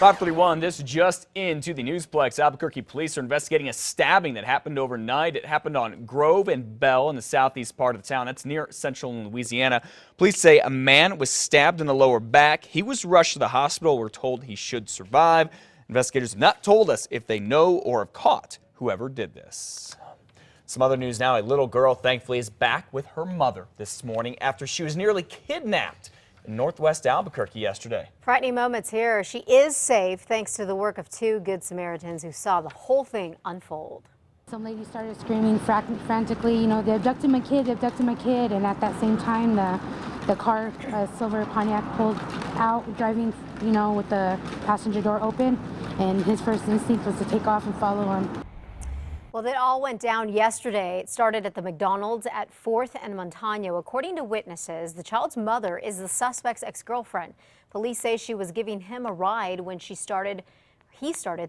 5:31, this just into the Newsplex. Albuquerque police are investigating a stabbing that happened overnight. It happened on Grove and Bell in the southeast part of the town. That's near central Louisiana. Police say a man was stabbed in the lower back. He was rushed to the hospital. We're told he should survive. Investigators have not told us if they know or have caught whoever did this. Some other news now. A little girl, thankfully, is back with her mother this morning after she was nearly kidnapped in northwest Albuquerque yesterday. Frightening moments here. She is safe thanks to the work of two good Samaritans who saw the whole thing unfold. Some lady started screaming frantically, you know, they abducted my kid, and at that same time the car, a silver Pontiac, pulled out, driving, you know, with the passenger door open, and his first instinct was to take off and follow him. Well, that all went down yesterday. It started at the McDonald's at 4th and Montano. According to witnesses, the child's mother is the suspect's ex-girlfriend. Police say she was giving him a ride when he started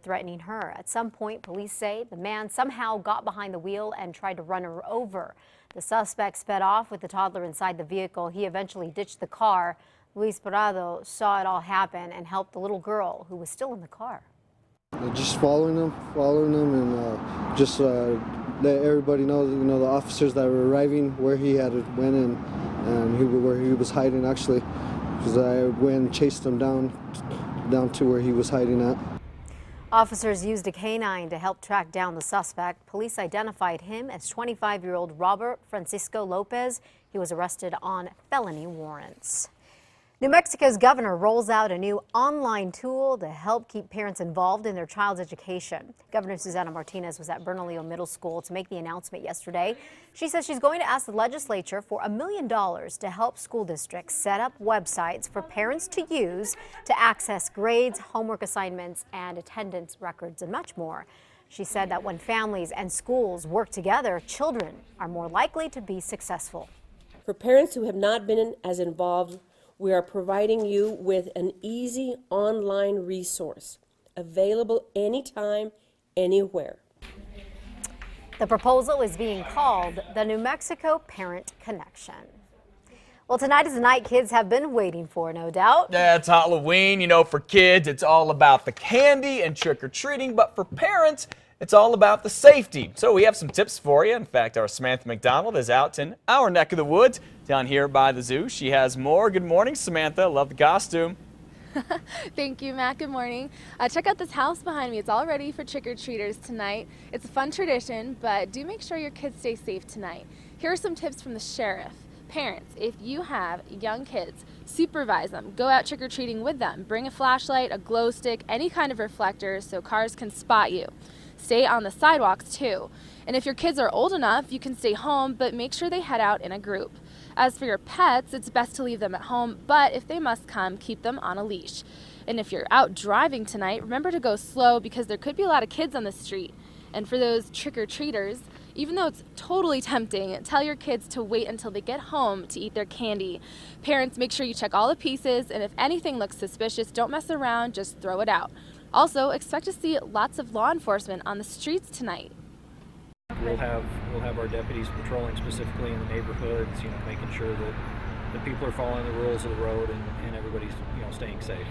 threatening her. At some point, police say the man somehow got behind the wheel and tried to run her over. The suspect sped off with the toddler inside the vehicle. He eventually ditched the car. Luis Parado saw it all happen and helped the little girl who was still in the car. Just following them, and just let everybody know, you know, the officers that were arriving, where he had went in, and where he was hiding actually, because I went and chased him down to where he was hiding at. Officers used a canine to help track down the suspect. Police identified him as 25-year-old Robert Francisco Lopez. He was arrested on felony warrants. New Mexico's governor rolls out a new online tool to help keep parents involved in their child's education. Governor Susana Martinez was at Bernalillo Middle School to make the announcement yesterday. She says she's going to ask the legislature for $1 million to help school districts set up websites for parents to use to access grades, homework assignments, and attendance records, and much more. She said that when families and schools work together, children are more likely to be successful. For parents who have not been as involved, we are providing you with an easy online resource available anytime, anywhere. The proposal is being called the New Mexico Parent Connection. Well, tonight is the night kids have been waiting for, no doubt. Yeah, it's Halloween. You know, for kids, it's all about the candy and trick-or-treating, but for parents, it's all about the safety. So we have some tips for you. In fact, our Samantha McDonald is out in our neck of the woods down here by the zoo. She has more. Good morning, Samantha. Love the costume. Thank you, Matt. Good morning. Check out this house behind me. It's all ready for trick-or-treaters tonight. It's a fun tradition, but do make sure your kids stay safe tonight. Here are some tips from the sheriff. Parents, if you have young kids, supervise them. Go out trick-or-treating with them. Bring a flashlight, a glow stick, any kind of reflector so cars can spot you. Stay on the sidewalks too. And if your kids are old enough, you can stay home, but make sure they head out in a group. As for your pets, it's best to leave them at home, but if they must come, keep them on a leash. And if you're out driving tonight, remember to go slow because there could be a lot of kids on the street. And for those trick-or-treaters, even though it's totally tempting, tell your kids to wait until they get home to eat their candy. Parents, make sure you check all the pieces, and if anything looks suspicious, don't mess around, just throw it out. Also, expect to see lots of law enforcement on the streets tonight. We'll have our deputies patrolling specifically in the neighborhoods, you know, making sure that the people are following the rules of the road and everybody's, you know, staying safe.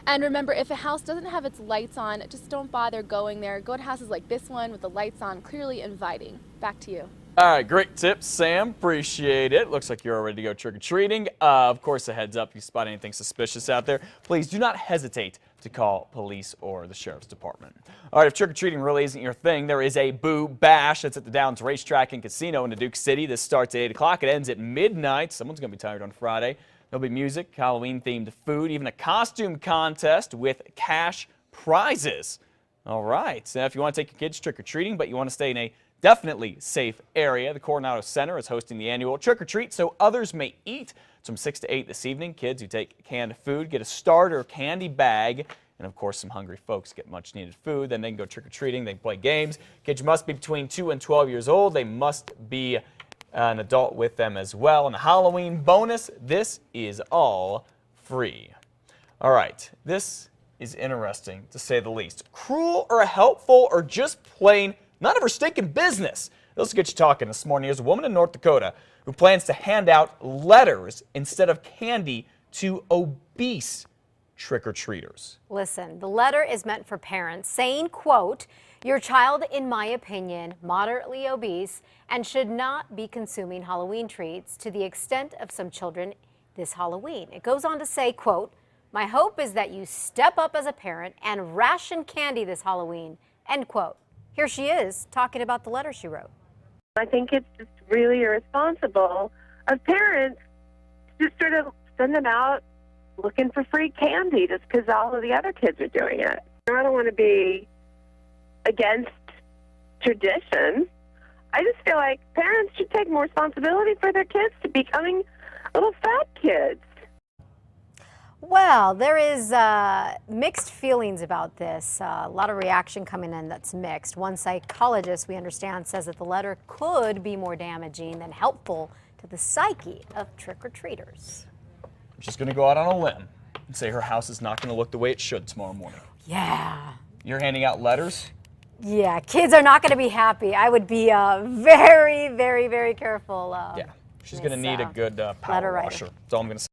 And remember, if a house doesn't have its lights on, just don't bother going there. Go to houses like this one with the lights on, clearly inviting. Back to you. All right, great tips, Sam. Appreciate it. Looks like you're all ready to go trick-or-treating. Of course, a heads up, if you spot anything suspicious out there, please do not hesitate to call police or the sheriff's department. All right, if trick-or-treating really isn't your thing, there is a Boo Bash. That's at the Downs Racetrack and Casino in Duke City. This starts at 8 o'clock. It ends at midnight. Someone's going to be tired on Friday. There'll be music, Halloween-themed food, even a costume contest with cash prizes. All right, so if you want to take your kids trick-or-treating, but you want to stay in a definitely safe area, the Coronado Center is hosting the annual trick-or-treat so others may eat. It's from 6 to 8 this evening. Kids who take canned food get a starter candy bag. And of course, some hungry folks get much needed food. Then they can go trick-or-treating. They can play games. Kids must be between 2 and 12 years old. They must be an adult with them as well. And a Halloween bonus, this is all free. All right, this is interesting to say the least. Cruel or helpful or just plain none of her stinking business. This will get you talking this morning. There's a woman in North Dakota who plans to hand out letters instead of candy to obese trick-or-treaters. Listen, the letter is meant for parents saying, quote, your child, in my opinion, moderately obese and should not be consuming Halloween treats to the extent of some children this Halloween. It goes on to say, quote, my hope is that you step up as a parent and ration candy this Halloween, end quote. Here she is talking about the letter she wrote. I think it's just really irresponsible of parents to sort of send them out looking for free candy just because all of the other kids are doing it. I don't want to be against tradition. I just feel like parents should take more responsibility for their kids to becoming little fat kids. Well, there is mixed feelings about this. A lot of reaction coming in that's mixed. One psychologist, we understand, says that the letter could be more damaging than helpful to the psyche of trick-or-treaters. I'm just going to go out on a limb and say her house is not going to look the way it should tomorrow morning. Yeah. You're handing out letters? Yeah, kids are not going to be happy. I would be very, very, very careful. Yeah, she's going to need a good letter power writer. washer. That's all I'm going to say.